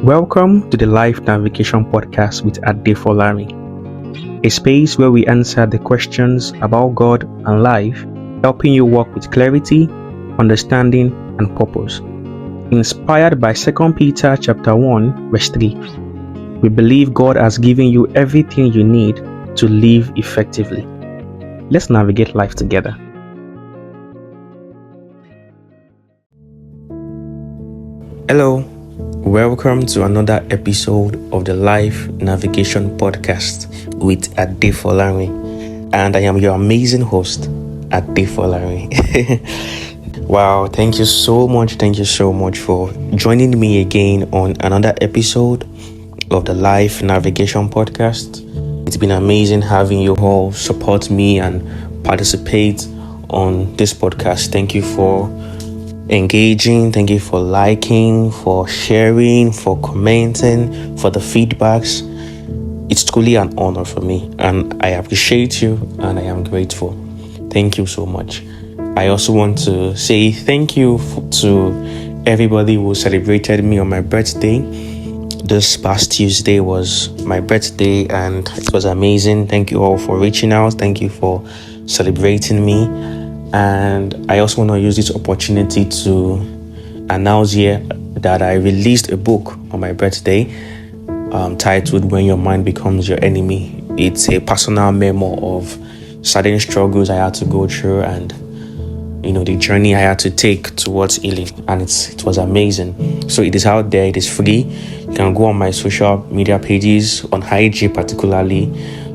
Welcome to the Life Navigation Podcast with Adefolarin, a space where we answer the questions about God and life, helping you walk with clarity, understanding, and purpose. Inspired by 2 Peter chapter 1, verse 3, we believe God has given you everything you need to live effectively. Let's navigate life together. Hello. Welcome to another episode of the Life Navigation Podcast with Adefolarin, and I am your amazing host, Adefolarin. Wow, thank you so much for joining me again on another episode of the Life Navigation Podcast. It's been amazing having you all support me and participate on this podcast. Thank you for engaging, thank you for liking, for sharing, for commenting, for the feedbacks. It's truly an honor for me, and I appreciate you and I am grateful. Thank you so much. I also want to say thank you to everybody who celebrated me on my birthday. This past Tuesday was my birthday and it was amazing. Thank you all for reaching out. Thank you for celebrating me. And I also want to use this opportunity to announce here that I released a book on my birthday titled When Your Mind Becomes Your Enemy. It's a personal memo of certain struggles I had to go through and the journey I had to take towards healing, and it was amazing. So it is out there, it is free. You can go on my social media pages, on IG particularly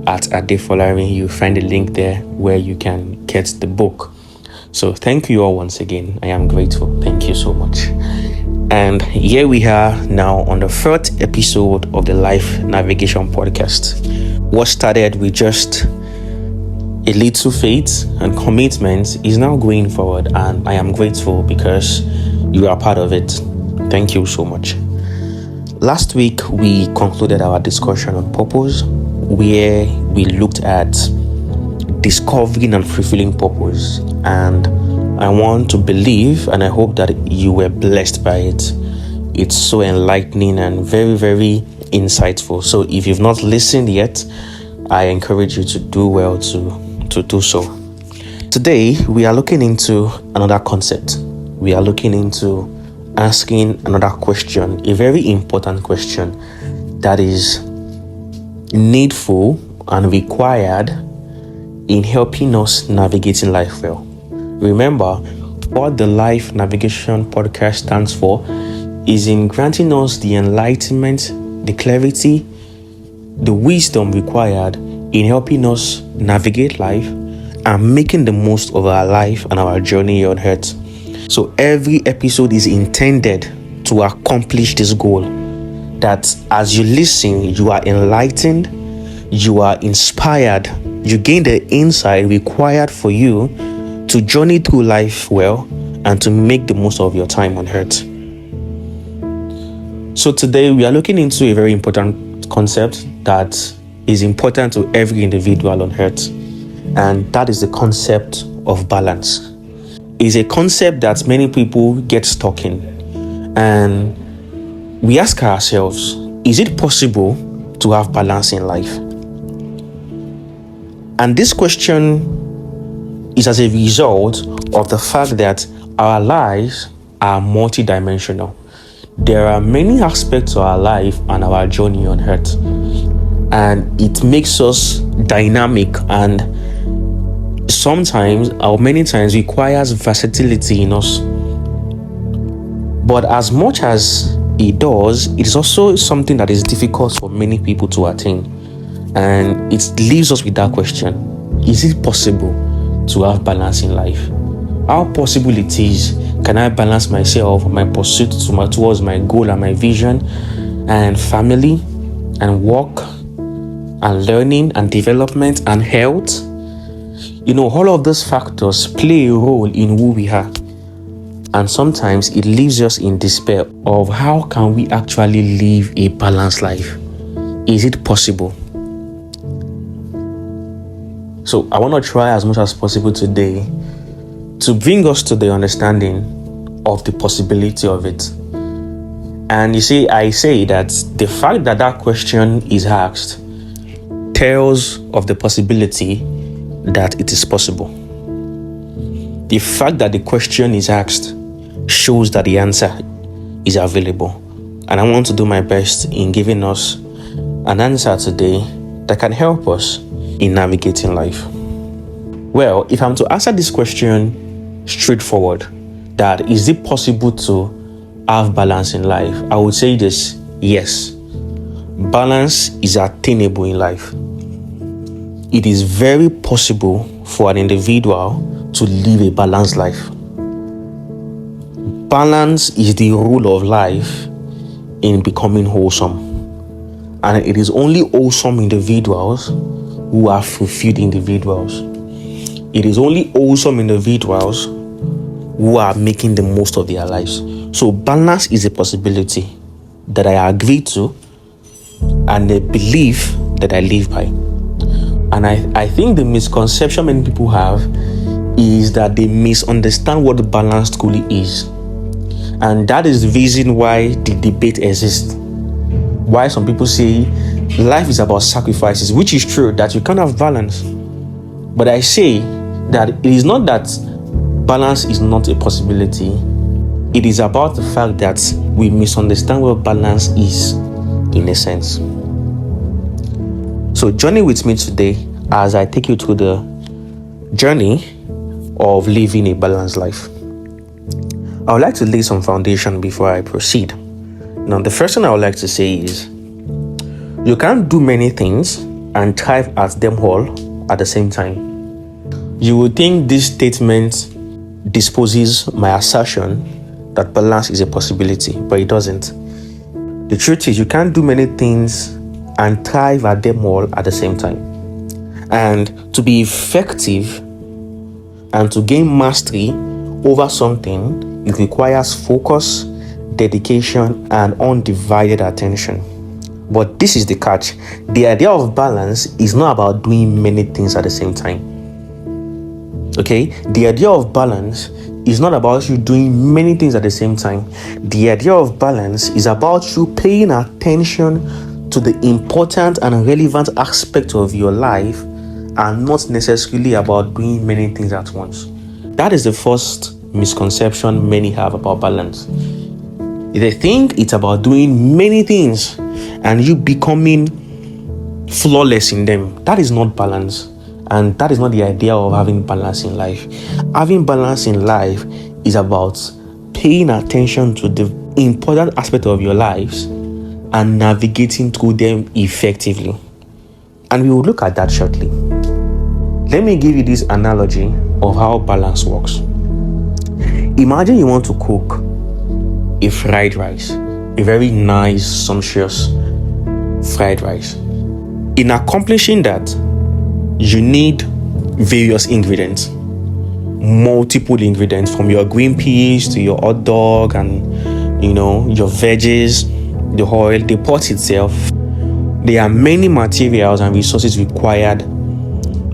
at Adefolarin. You find a link there where you can get the book. So thank you all once again. I am grateful. Thank you so much. And here we are now on the third episode of the Life Navigation Podcast. What started with just a little faith and commitment is now going forward, and I am grateful because you are part of it. Thank you so much. Last week we concluded our discussion on purpose, where we looked at discovering and fulfilling purpose, and I want to believe and I hope that you were blessed by it. It's so enlightening and very, very insightful. So if you've not listened yet, I encourage you to do well to do so. Today we are looking into another concept. We are looking into asking another question, a very important question that is needful and required in helping us navigating life well. Remember, what the Life Navigation Podcast stands for is in granting us the enlightenment, the clarity, the wisdom required in helping us navigate life and making the most of our life and our journey on earth. So every episode is intended to accomplish this goal, that as you listen, you are enlightened, you are inspired, you gain the insight required for you to journey through life well and to make the most of your time on earth. So today we are looking into a very important concept that is important to every individual on earth, and that is the concept of balance. It's a concept that many people get stuck in, and we ask ourselves, is it possible to have balance in life? And this question is as a result of the fact that our lives are multidimensional. There are many aspects of our life and our journey on earth, and it makes us dynamic and sometimes or many times requires versatility in us. But as much as it does, it is also something that is difficult for many people to attain. And it leaves us with that question: is it possible to have balance in life? How possible it is? Can I balance myself, my pursuit towards my goal and my vision, and family, and work, and learning, and development, and health? All of those factors play a role in who we are. And sometimes it leaves us in despair of how can we actually live a balanced life? Is it possible? So I want to try as much as possible today to bring us to the understanding of the possibility of it. And you see, I say that the fact that that question is asked tells of the possibility that it is possible. The fact that the question is asked shows that the answer is available. And I want to do my best in giving us an answer today that can help us in navigating life. Well, if I'm to answer this question straightforward, that is it possible to have balance in life, I would say this: yes. Balance is attainable in life. It is very possible for an individual to live a balanced life. Balance is the rule of life in becoming wholesome. And it is only wholesome individuals who are fulfilled individuals. It is only wholesome individuals who are making the most of their lives. So balance is a possibility that I agree to and a belief that I live by. And I think the misconception many people have is that they misunderstand what balance truly is. And that is the reason why the debate exists. Why some people say life is about sacrifices, which is true, that you can't have balance. But I say that it is not that balance is not a possibility. It is about the fact that we misunderstand what balance is, in a sense. So journey with me today as I take you through the journey of living a balanced life. I would like to lay some foundation before I proceed. Now, the first thing I would like to say is you can't do many things and thrive at them all at the same time. You would think this statement disposes my assertion that balance is a possibility, but it doesn't. The truth is you can't do many things and thrive at them all at the same time. And to be effective and to gain mastery over something, it requires focus, dedication, and undivided attention. But this is the catch. The idea of balance is not about doing many things at the same time. Okay? The idea of balance is not about you doing many things at the same time. The idea of balance is about you paying attention to the important and relevant aspect of your life and not necessarily about doing many things at once. That is the first misconception many have about balance. They think it's about doing many things and you becoming flawless in them. That is not balance. And that is not the idea of having balance in life. Having balance in life is about paying attention to the important aspect of your lives and navigating through them effectively. And we will look at that shortly. Let me give you this analogy of how balance works. Imagine you want to cook a fried rice, a very nice, sumptuous fried rice. In accomplishing that, you need various ingredients, multiple ingredients, from your green peas to your hot dog and your veggies, the oil, the pot itself. There are many materials and resources required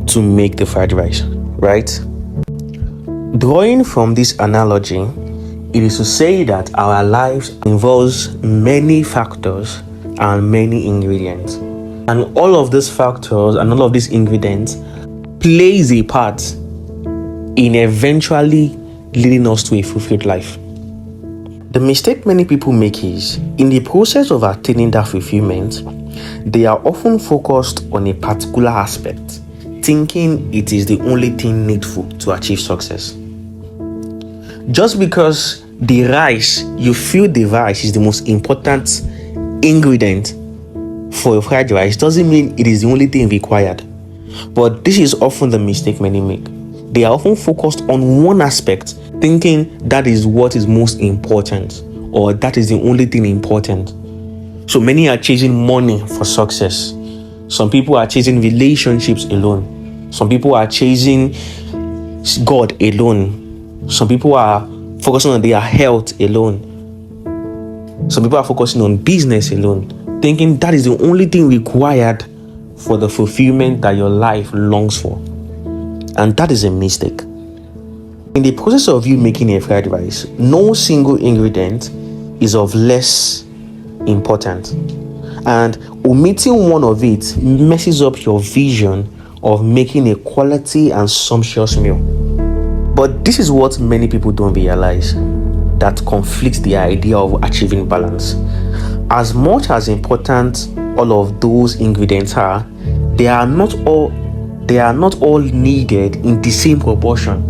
to make the fried rice, right? Drawing from this analogy, it is to say that our lives involves many factors and many ingredients. And all of these factors and all of these ingredients plays a part in eventually leading us to a fulfilled life. The mistake many people make is, in the process of attaining that fulfillment, they are often focused on a particular aspect, thinking it is the only thing needful to achieve success. Just because you feel the rice is the most important ingredient for a fried rice doesn't mean it is the only thing required. But this is often the mistake many make. They are often focused on one aspect, thinking that is what is most important, or that is the only thing important. So many are chasing money for success. Some people are chasing relationships alone. Some people are chasing God alone. Some people are focusing on their health alone. Some people are focusing on business alone, thinking that is the only thing required for the fulfillment that your life longs for. And that is a mistake. In the process of you making a fried rice, no single ingredient is of less importance. And omitting one of it messes up your vision of making a quality and sumptuous meal. But this is what many people don't realize that conflicts the idea of achieving balance. As much as important all of those ingredients are, they are not all needed in the same proportion.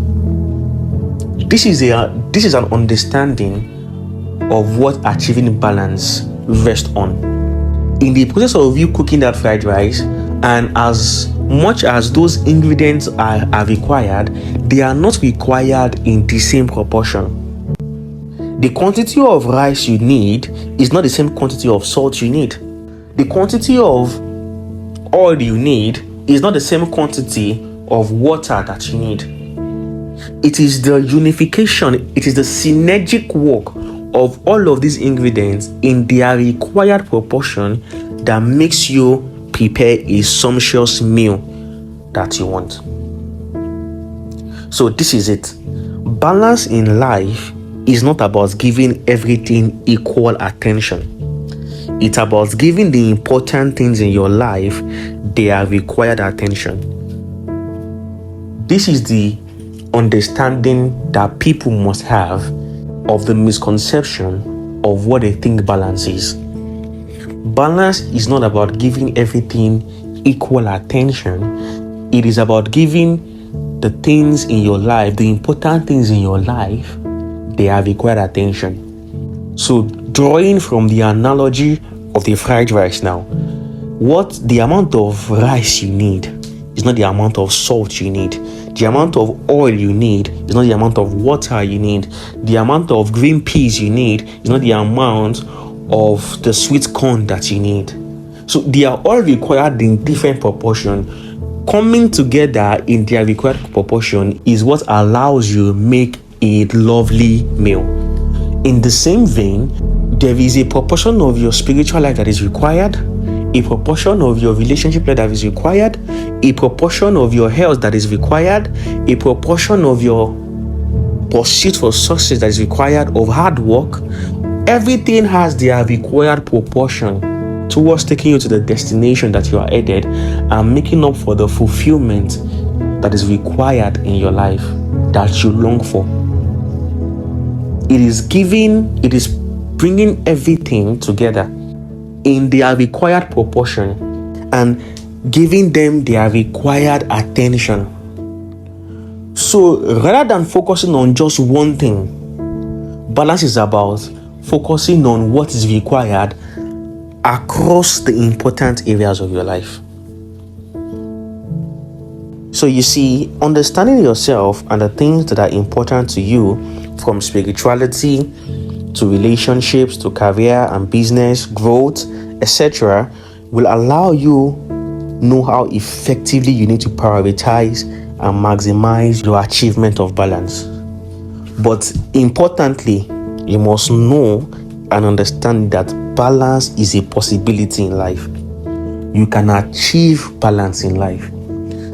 This is an understanding of what achieving balance rests on. In the process of you cooking that fried rice, and as much as those ingredients are required, they are not required in the same proportion. The quantity of rice you need is not the same quantity of salt you need. The quantity of oil you need is not the same quantity of water that you need. It is the unification, it is the synergic work of all of these ingredients in their required proportion that makes you prepare a sumptuous meal that you want. So this is it. Balance in life is not about giving everything equal attention. It's about giving the important things in your life their required attention. This is the understanding that people must have of the misconception of what they think balance is. Balance is not about giving everything equal attention. It is about giving the things in your life, the important things in your life, they have required attention. So drawing from the analogy of the fried rice now, what the amount of rice you need is not the amount of salt you need. The amount of oil you need is not the amount of water you need. The amount of green peas you need is not the amount of the sweet corn that you need. So they are all required in different proportion. Coming together in their required proportion is what allows you to make a lovely meal. In the same vein, there is a proportion of your spiritual life that is required, a proportion of your relationship life that is required, a proportion of your health that is required, a proportion of your pursuit for success that is required, of hard work. Everything has their required proportion towards taking you to the destination that you are headed and making up for the fulfillment that is required in your life that you long for. It is bringing everything together in their required proportion and giving them their required attention. So rather than focusing on just one thing, balance is about focusing on what is required across the important areas of your life. So you see, understanding yourself and the things that are important to you, from spirituality to relationships to career and business growth, etc., will allow you know how effectively you need to prioritize and maximize your achievement of balance. But importantly, you must know and understand that balance is a possibility in life. You can achieve balance in life.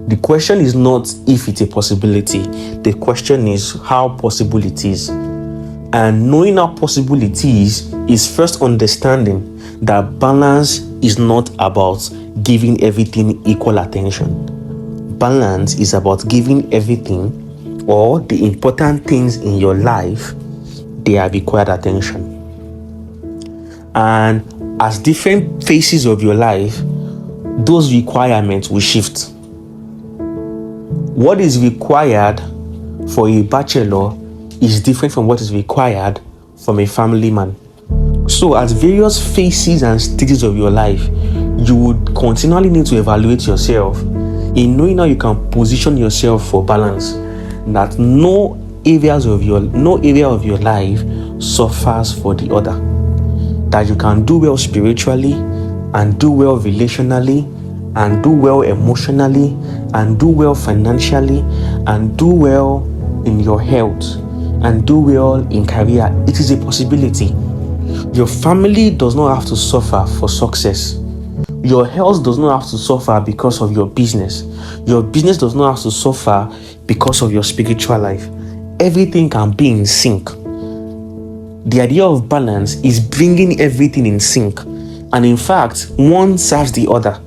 The question is not if it's a possibility. The question is how possible it is. And knowing how possible it is first understanding that balance is not about giving everything equal attention. Balance is about giving everything, or the important things in your life, their required attention. And as different phases of your life, those requirements will shift. What is required for a bachelor is different from what is required from a family man. So at various phases and stages of your life, you would continually need to evaluate yourself in knowing how you can position yourself for balance, that no area of your life suffers for the other. That you can do well spiritually and do well relationally and do well emotionally and do well financially and do well in your health and do well in career. It is a possibility. Your family does not have to suffer for success. Your health does not have to suffer because of your business. Your business does not have to suffer because of your spiritual life. Everything can be in sync. the idea of balance is bringing everything in sync. And in fact, one serves the other.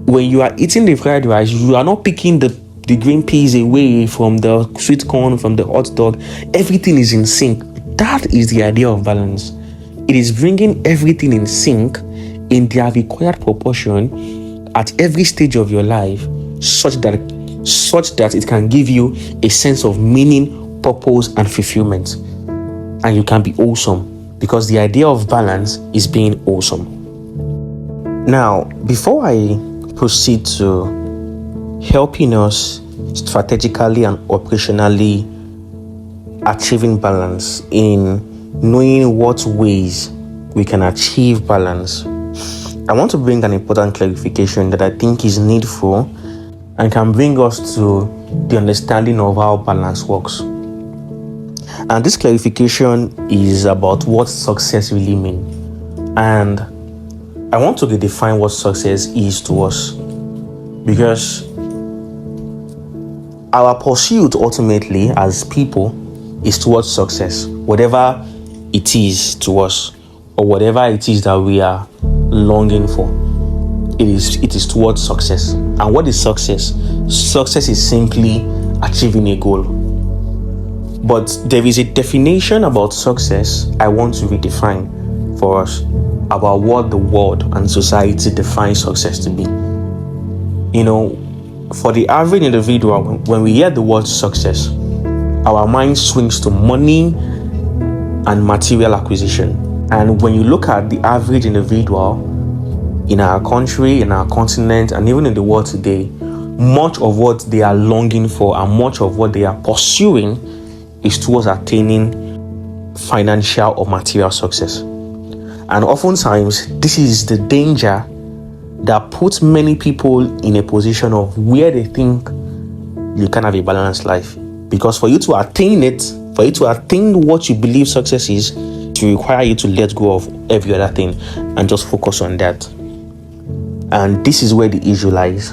When you are eating the fried rice, you are not picking the green peas away from the sweet corn, from the hot dog. Everything is in sync. That is the idea of balance. It is bringing everything in sync in their required proportion at every stage of your life, such that it can give you a sense of meaning, purpose, and fulfillment. And you can be awesome, because the idea of balance is being awesome. Now, before I proceed to helping us strategically and operationally achieving balance, in knowing what ways we can achieve balance, I want to bring an important clarification that I think is needful and can bring us to the understanding of how balance works. And this clarification is about what success really means. And I want to redefine what success is to us, because our pursuit ultimately as people is towards success, whatever it is to us, or whatever it is that we are longing for. It is towards success. And what is success? Success is simply achieving a goal. But there is a definition about success I want to redefine for us, about what the world and society defines success to be. For the average individual, when we hear the word success, our mind swings to money and material acquisition. And when you look at the average individual in our country, in our continent, and even in the world today, much of what they are longing for and much of what they are pursuing is towards attaining financial or material success. And oftentimes, this is the danger that puts many people in a position of where they think you can have a balanced life. Because for you to attain it, for you to attain what you believe success is, to require you to let go of every other thing and just focus on that. And this is where the issue lies.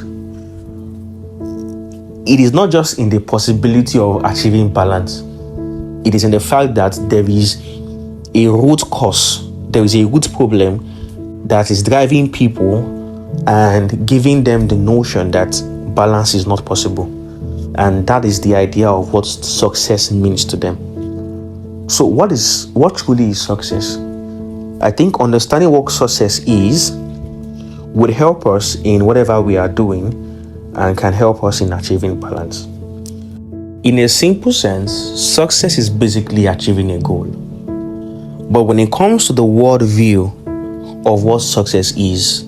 It is not just in the possibility of achieving balance. It is in the fact that there is a root cause, there is a root problem that is driving people and giving them the notion that balance is not possible. And that is the idea of what success means to them. So what truly is success? I think understanding what success is would help us in whatever we are doing and can help us in achieving balance. In a simple sense, success is basically achieving a goal. But when it comes to the world view of what success is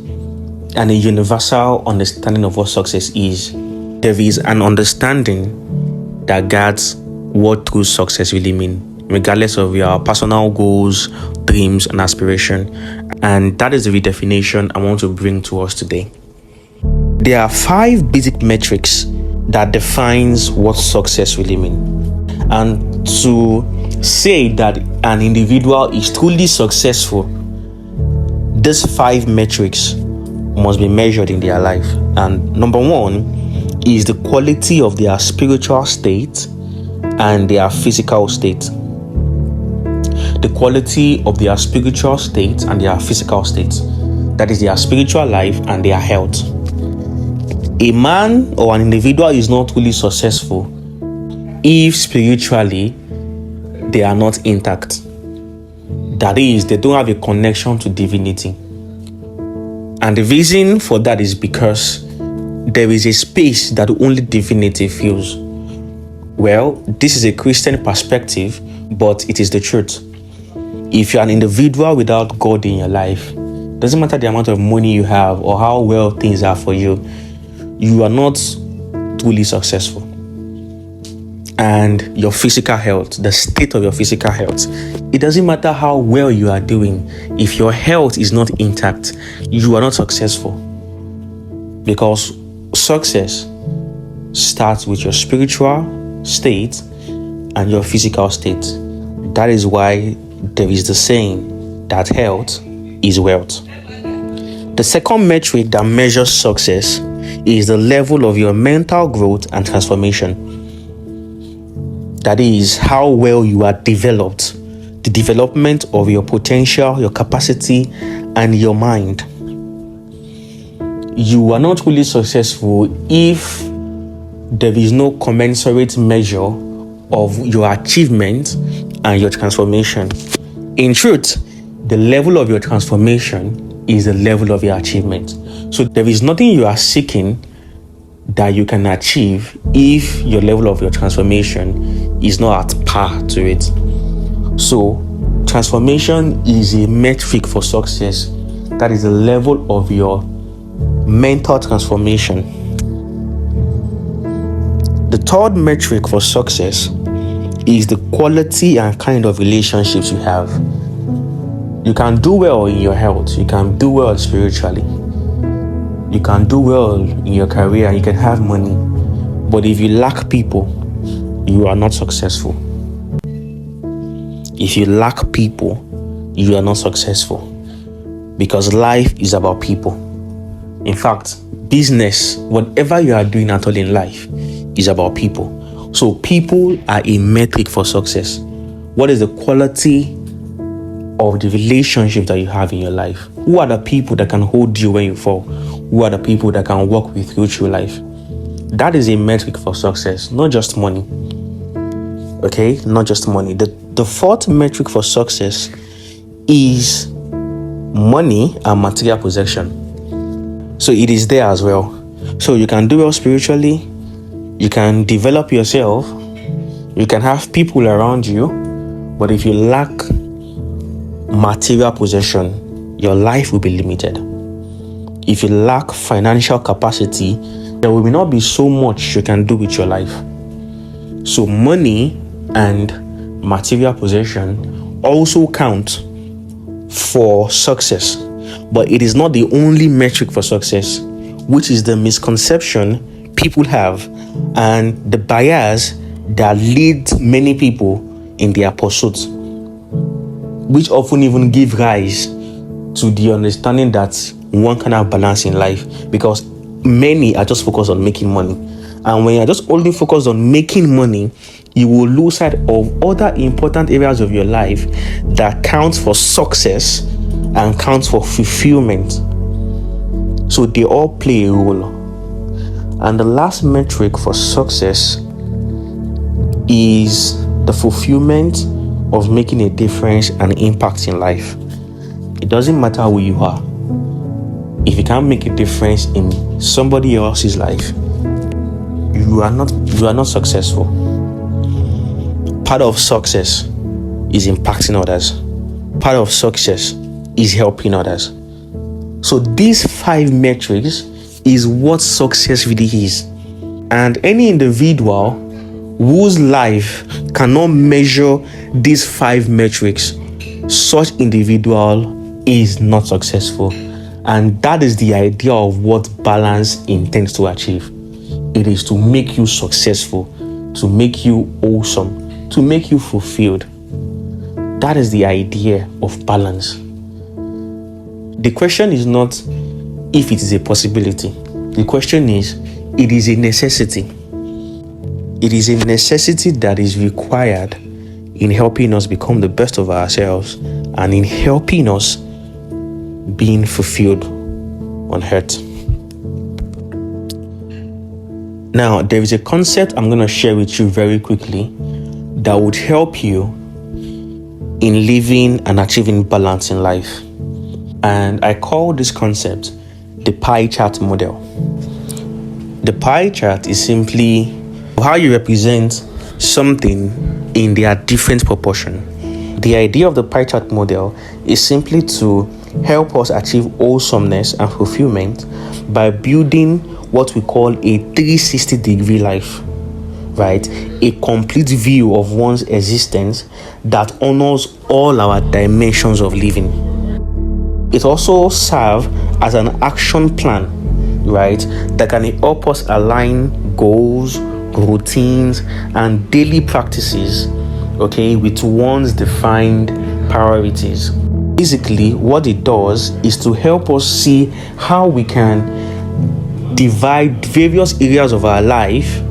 and a universal understanding of what success is, there is an understanding that guards what true success really means, regardless of your personal goals, dreams, and aspiration. And that is the redefinition I want to bring to us today. There are 5 basic metrics that defines what success really means. And to say that an individual is truly successful, these 5 metrics must be measured in their life. And number 1 is the quality of their spiritual state and their physical state. The quality of their spiritual state and their physical state. That is their spiritual life and their health. A man or an individual is not really successful if spiritually they are not intact. That is, they don't have a connection to divinity. And the reason for that is because there is a space that only divinity fills. Well, this is a Christian perspective, but it is the truth. If you're an individual without God in your life, doesn't matter the amount of money you have or how well things are for you, you are not truly successful. And your physical health, the state of your physical health, it doesn't matter how well you are doing. If your health is not intact, you are not successful. Because success starts with your spiritual state and your physical state. That is why there is the saying that health is wealth. The second metric that measures success is the level of your mental growth and transformation. That is how well you are developed the development of your potential, your capacity, and your mind. You are not really successful if there is no commensurate measure of your achievement and your transformation. In truth, the level of your transformation is the level of your achievement. So there is nothing you are seeking that you can achieve if your level of your transformation is not at par to it. So transformation is a metric for success. That is the level of your mental transformation. The third metric for success is the quality and kind of relationships you have. You can do well in your health, you can do well spiritually, you can do well in your career, you can have money, but if you lack people, you are not successful. If you lack people, you are not successful, because life is about people. In fact, business, whatever you are doing at all in life, is about people. So people are a metric for success. What is the quality of the relationship that you have in your life? Who are the people that can hold you when you fall? Who are the people that can walk with you through life? That is a metric for success, not just money. Okay, not just money. The fourth metric for success is money and material possession. So it is there as well. So you can do well spiritually, you can develop yourself, you can have people around you, but if you lack material possession, your life will be limited. If you lack financial capacity, there will not be so much you can do with your life. So money and material possession also count for success, but it is not the only metric for success, which is the misconception people have and the bias that leads many people in their pursuits, which often even give rise to the understanding that one can have balance in life, because many are just focused on making money. And when you're just only focused on making money, you will lose sight of other important areas of your life that count for success and count for fulfillment. So they all play a role. And the last metric for success is the fulfillment of making a difference and impact in life. It doesn't matter who you are. If you can't make a difference in somebody else's life, you are not successful. Part of success is impacting others. Part of success is helping others. So these 5 metrics is what success really is. And any individual whose life cannot measure these 5 metrics, such individual is not successful. And that is the idea of what balance intends to achieve. It is to make you successful, to make you awesome, to make you fulfilled. That is the idea of balance. The question is not if it is a possibility. The question is, it is a necessity. It is a necessity that is required in helping us become the best of ourselves and in helping us being fulfilled on earth. Now, there is a concept I'm going to share with you very quickly that would help you in living and achieving balance in life. And I call this concept the pie chart model. The pie chart is simply how you represent something in their different proportion. The idea of the pie chart model is simply to help us achieve awesomeness and fulfillment by building what we call a 360-degree life, right? A complete view of one's existence that honors all our dimensions of living. It also serves as an action plan, right, that can help us align goals, routines, and daily practices, okay, with one's defined priorities. Basically, what it does is to help us see how we can divide various areas of our life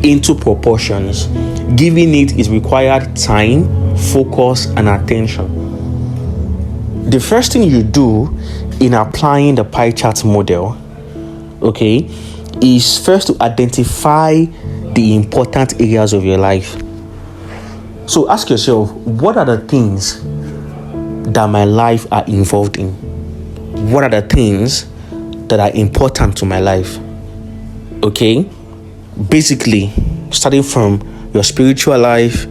into proportions, giving it its required time, focus, and attention. The first thing you do in applying the pie chart model, okay, is first to identify the important areas of your life. So ask yourself, what are the things that my life are involved in? What are the things that are important to my life? Okay, basically starting from your spiritual life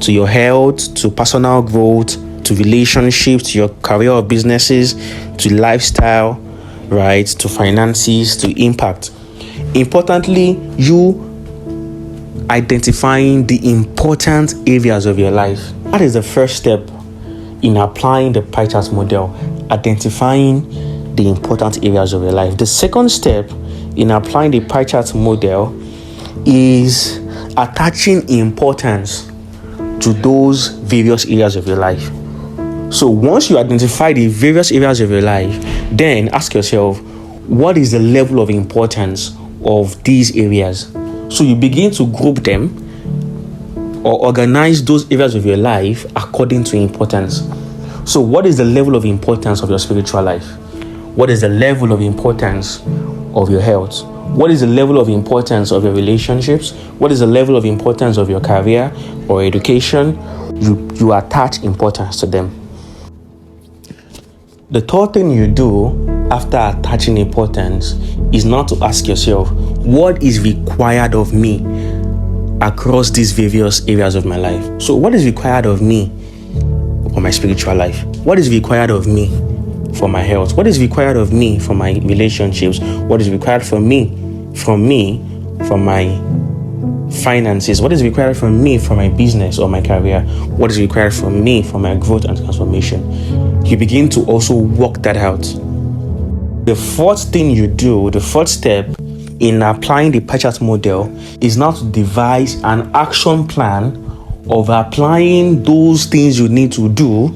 to your health, to personal growth, to relationships, to your career or businesses, to lifestyle, right, to finances, to impact. Importantly, you identifying the important areas of your life. That is the first step in applying the pie chart model, identifying the important areas of your life. The second step in applying the pie chart model is attaching importance to those various areas of your life. So once you identify the various areas of your life, then ask yourself, what is the level of importance of these areas? So you begin to group them or organize those areas of your life according to importance. So what is the level of importance of your spiritual life? What is the level of importance of your health? What is the level of importance of your relationships? What is the level of importance of your career or education? You attach importance to them. The third thing you do after attaching importance is not to ask yourself, what is required of me across these various areas of my life? So what is required of me for my spiritual life? What is required of me for my health? What is required of me for my relationships? What is required from me for my finances? What is required from me for my business or my career? What is required from me for my growth and transformation? You begin to also work that out. The fourth thing you do, the fourth step in applying the pie chart model, is now to devise an action plan of applying those things you need to do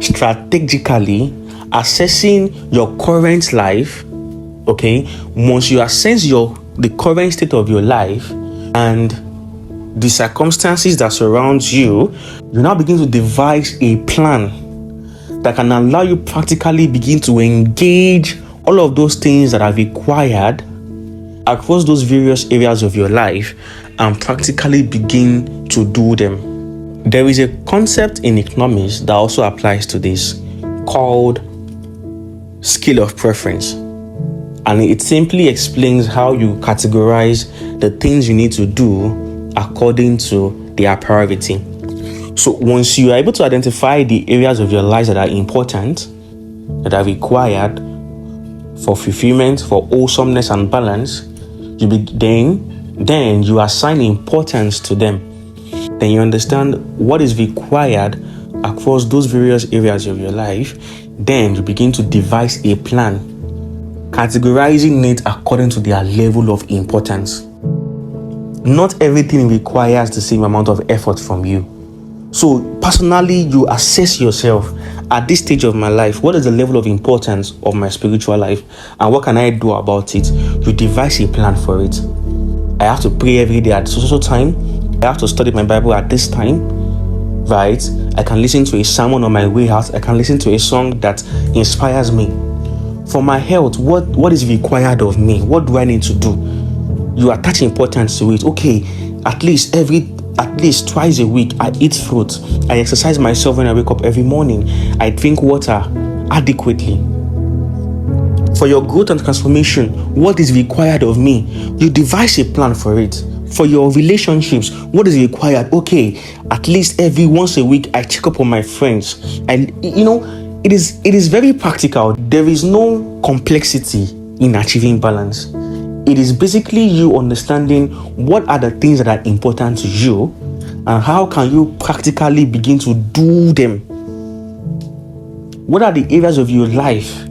strategically, assessing your current life. Okay, once you assess the current state of your life and the circumstances that surround you, you now begin to devise a plan that can allow you practically begin to engage all of those things that are required across those various areas of your life and practically begin to do them. There is a concept in economics that also applies to this called scale of preference. And it simply explains how you categorize the things you need to do according to their priority. So once you are able to identify the areas of your life that are important, that are required for fulfillment, for wholesomeness and balance, then you assign importance to them. Then you understand what is required across those various areas of your life. Then you begin to devise a plan, categorizing it according to their level of importance. Not everything requires the same amount of effort from you. So personally, you assess yourself at this stage of my life. What is the level of importance of my spiritual life, and what can I do about it? You devise a plan for it. I have to pray every day at so time. I have to study my Bible at this time, right? I can listen to a sermon on my way out. I can listen to a song that inspires me. For my health, what is required of me? What do I need to do? You attach importance to it. Okay, at least twice a week, I eat fruit. I exercise myself when I wake up every morning. I drink water adequately. For your growth and transformation, what is required of me? You devise a plan for it. For your relationships, what is required? Okay, at least every once a week, I check up on my friends. And it is very practical. There is no complexity in achieving balance. It is basically you understanding what are the things that are important to you and how can you practically begin to do them. What are the areas of your life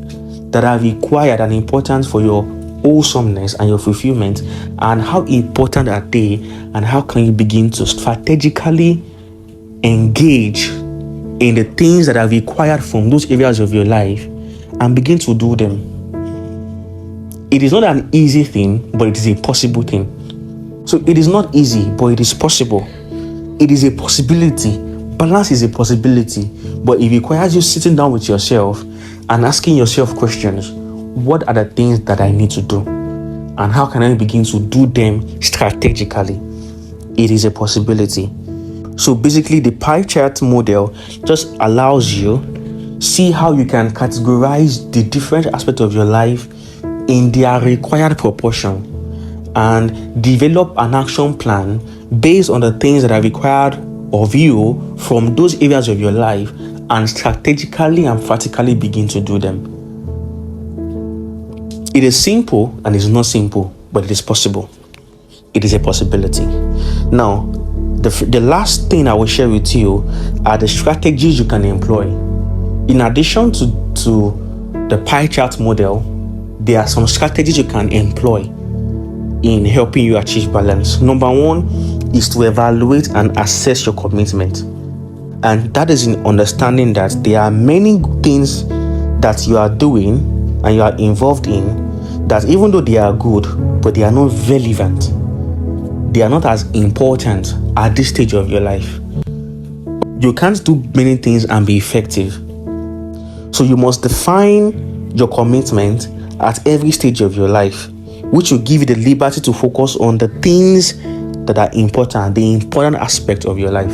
that are required and important for your wholesomeness and your fulfillment, and how important are they, and how can you begin to strategically engage in the things that are required from those areas of your life and begin to do them. It is not an easy thing, but it is a possible thing. So it is not easy, but it is possible. It is a possibility, balance is a possibility, but it requires you sitting down with yourself and asking yourself questions. What are the things that I need to do? And how can I begin to do them strategically? It is a possibility. So basically, the pie chart model just allows you see how you can categorize the different aspects of your life in their required proportion and develop an action plan based on the things that are required of you from those areas of your life, and strategically and practically begin to do them. It is simple and it's not simple, but it is possible. It is a possibility. Now, the last thing I will share with you are the strategies you can employ. In addition to the pie chart model, there are some strategies you can employ in helping you achieve balance. Number one is to evaluate and assess your commitment. And that is in understanding that there are many things that you are doing and you are involved in that, even though they are good, but they are not relevant. They are not as important at this stage of your life. You can't do many things and be effective. So you must define your commitment at every stage of your life, which will give you the liberty to focus on the things that are important, the important aspect of your life.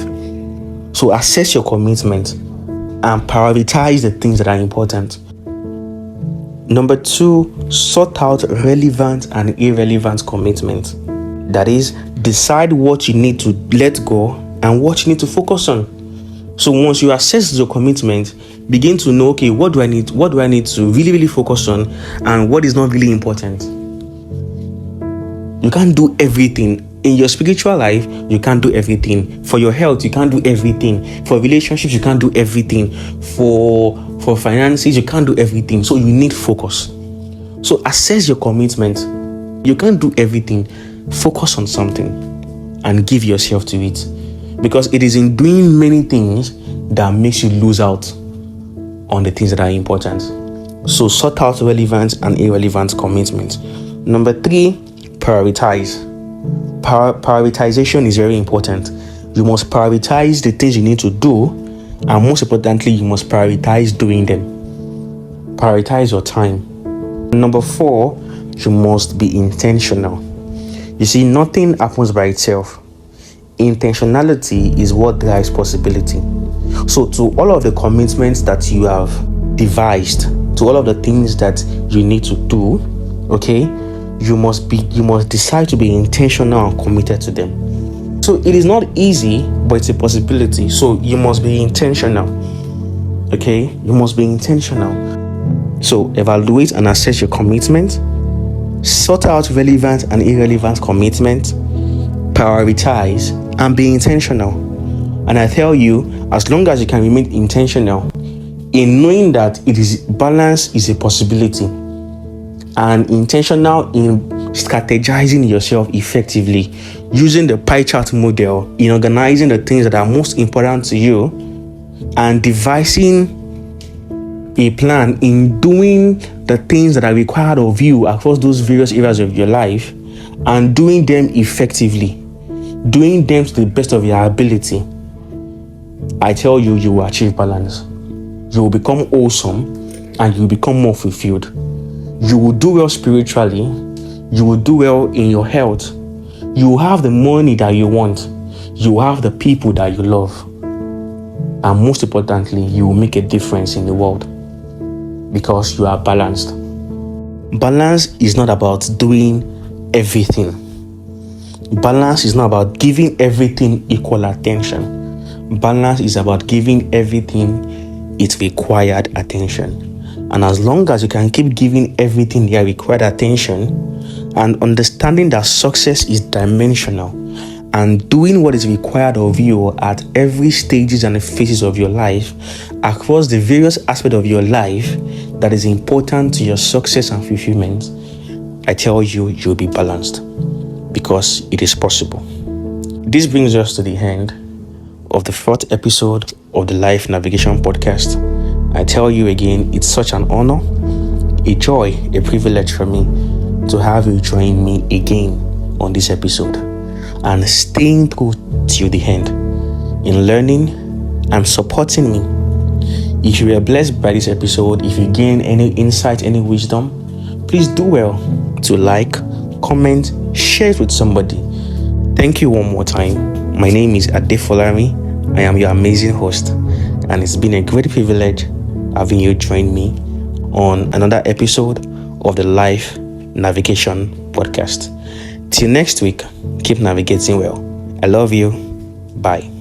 So assess your commitment and prioritize the things that are important. Number two, sort out relevant and irrelevant commitment. That is, decide what you need to let go and what you need to focus on. So once you assess your commitment, begin to know, okay, what do I need to really focus on, and what is not really important. You can't do everything. In your spiritual life, you can't do everything. For your health, you can't do everything. For relationships, you can't do everything. For finances, you can't do everything. So you need focus. So assess your commitment. You can't do everything. Focus on something and give yourself to it. Because it is in doing many things that makes you lose out on the things that are important. So sort out relevant and irrelevant commitments. Number three, prioritize. Prioritization is very important. You must prioritize the things you need to do, and most importantly, you must prioritize doing them. Prioritize your time. Number four, you must be intentional. You see, nothing happens by itself. Intentionality is what drives possibility. So to all of the commitments that you have devised, to all of the things that you need to do, okay, you must decide to be intentional and committed to them. So it is not easy, but it's a possibility. So you must be intentional. Okay, you must be intentional. So evaluate and assess your commitment. Sort out relevant and irrelevant commitment. Prioritize and be intentional. And I tell you, as long as you can remain intentional in knowing that balance is a possibility, and intentional in strategizing yourself effectively, using the pie chart model in organizing the things that are most important to you, and devising a plan in doing the things that are required of you across those various areas of your life, and doing them effectively, doing them to the best of your ability, I tell you, you will achieve balance. You will become awesome and you will become more fulfilled. You will do well spiritually. You will do well in your health. You will have the money that you want. You will have the people that you love. And most importantly, you will make a difference in the world because you are balanced. Balance is not about doing everything. Balance is not about giving everything equal attention. Balance is about giving everything its required attention. And as long as you can keep giving everything their required attention and understanding that success is dimensional and doing what is required of you at every stages and phases of your life across the various aspects of your life that is important to your success and fulfillment, I tell you, you'll be balanced because it is possible. This brings us to the end of the fourth episode of the Life Navigation Podcast. I tell you again, it's such an honor, a joy, a privilege for me to have you join me again on this episode and staying through till the end in learning and supporting me. If you were blessed by this episode, if you gain any insight, any wisdom, please do well to like, comment, share it with somebody. Thank you one more time. My name is Adefolarin. I am your amazing host, and it's been a great privilege having you join me on another episode of the Life Navigation Podcast. Till next week, keep navigating well. I love you. Bye.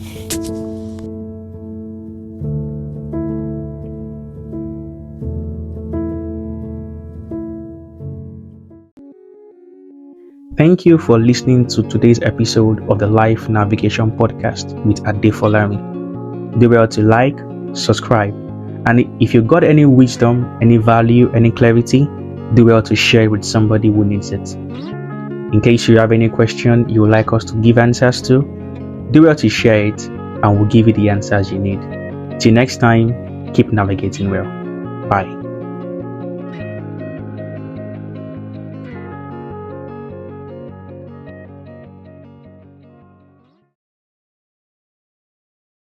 Thank you for listening to today's episode of the Life Navigation Podcast with Adefolarin. Do well to like, subscribe, and if you got any wisdom, any value, any clarity, do well to share it with somebody who needs it. In case you have any question you would like us to give answers to, do well to share it and we'll give you the answers you need. Till next time, keep navigating well. Bye.